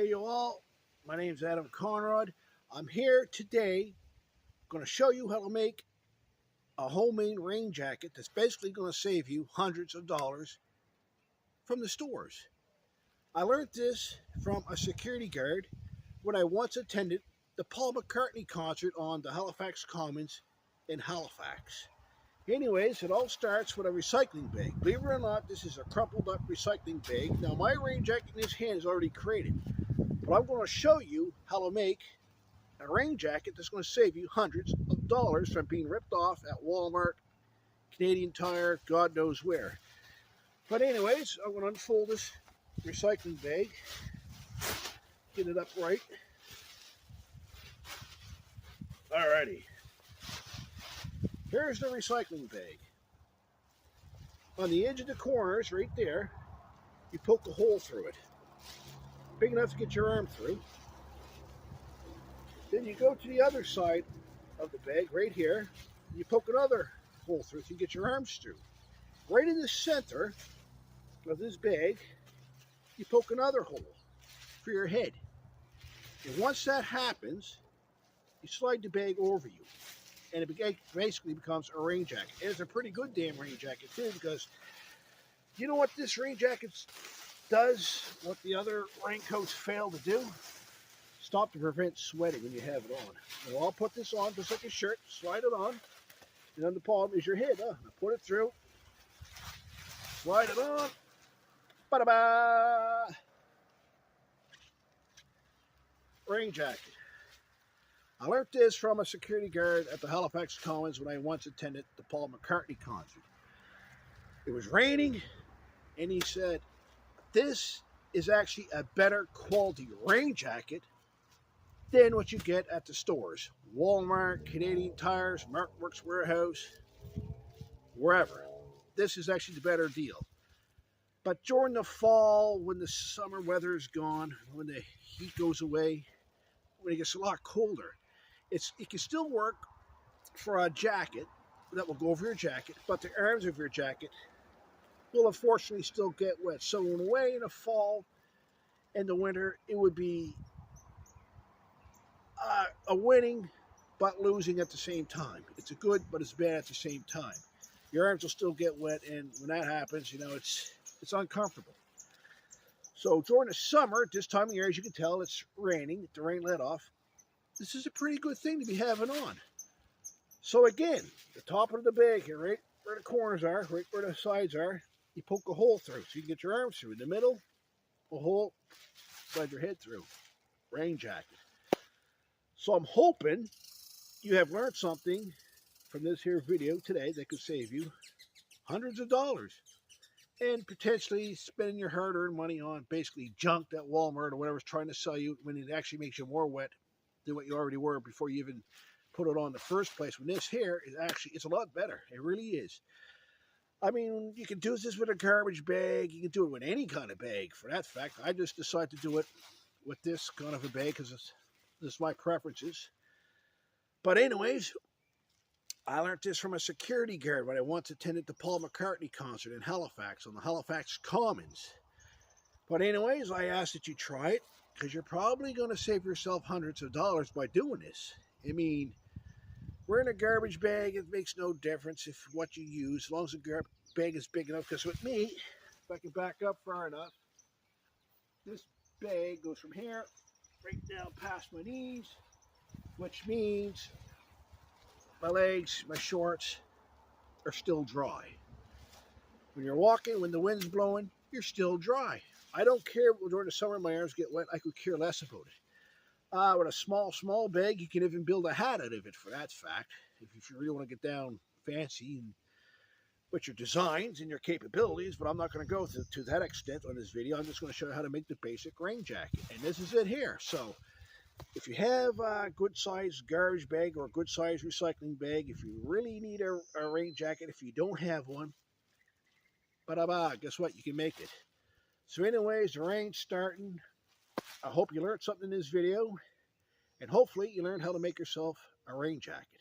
Hey you all, my name's Adam Conrod. I'm here today going to show you how to make a homemade rain jacket that's basically going to save you hundreds of dollars from the stores. I learned this from a security guard when I once attended the Paul McCartney concert on the Halifax Commons in Halifax. Anyways, it all starts with a recycling bag. Believe it or not, this is a crumpled up recycling bag. Now my rain jacket in this hand is already created, but I'm going to show you how to make a rain jacket that's going to save you hundreds of dollars from being ripped off at Walmart, Canadian Tire, God knows where. But anyways, I'm going to unfold this recycling bag, get it upright. Alrighty. Here's the recycling bag. On the edge of the corners, right there, you poke a hole through it. Big enough to get your arm through. Then you go to the other side of the bag, right here, and you poke another hole through so you get your arms through. Right in the center of this bag, you poke another hole for your head. And once that happens, you slide the bag over you. And it basically becomes a rain jacket. And it's a pretty good damn rain jacket too, because you know what this rain jacket does, what the other raincoats fail to do? Stop to prevent sweating when you have it on. Now I'll put this on just like a shirt, slide it on, and on the palm is your head. Now put it through, slide it on, ba-da-ba! Rain jacket. I learned this from a security guard at the Halifax Commons when I once attended the Paul McCartney concert. It was raining, and he said, this is actually a better quality rain jacket than what you get at the stores. Walmart, Canadian Tires, Mark Works Warehouse, wherever. This is actually the better deal. But during the fall, when the summer weather is gone, when the heat goes away, when it gets a lot colder, it can still work for a jacket that will go over your jacket, but the arms of your jacket will unfortunately still get wet. So in a way, in the fall and the winter, it would be a winning but losing at the same time. It's a good, but it's bad at the same time. Your arms will still get wet, and when that happens, you know, it's uncomfortable. So during the summer, this time of year, as you can tell, it's raining. The rain let off. This is a pretty good thing to be having on. So again, the top of the bag here, right where the corners are, right where the sides are, you poke a hole through so you can get your arms through. In the middle, a hole, slide your head through. Rain jacket. So I'm hoping you have learned something from this here video today that could save you hundreds of dollars and potentially spending your hard-earned money on basically junk that Walmart or whatever's trying to sell you when it actually makes you more wet than what you already were before you even put it on in the first place. When this here is actually, it's a lot better. It really is. I mean, you can do this with a garbage bag. You can do it with any kind of bag, for that fact. I just decided to do it with this kind of a bag because this is my preferences. But anyways, I learned this from a security guard when I once attended the Paul McCartney concert in Halifax on the Halifax Commons. But anyways, I asked that you try it because you're probably going to save yourself hundreds of dollars by doing this. I mean, wearing a garbage bag, it makes no difference if what you use, as long as the bag is big enough. Because with me, if I can back up far enough, this bag goes from here right down past my knees, which means my legs, my shorts are still dry. When you're walking, when the wind's blowing, you're still dry. I don't care during the summer my arms get wet. I could care less about it. With a small bag, you can even build a hat out of it, for that fact. If you really want to get down fancy and with your designs and your capabilities, but I'm not going to go to that extent on this video. I'm just going to show you how to make the basic rain jacket. And this is it here. So if you have a good size garbage bag or a good size recycling bag, if you really need a rain jacket, if you don't have one, guess what? You can make it. So anyways, the rain's starting. I hope you learned something in this video, and hopefully you learned how to make yourself a rain jacket.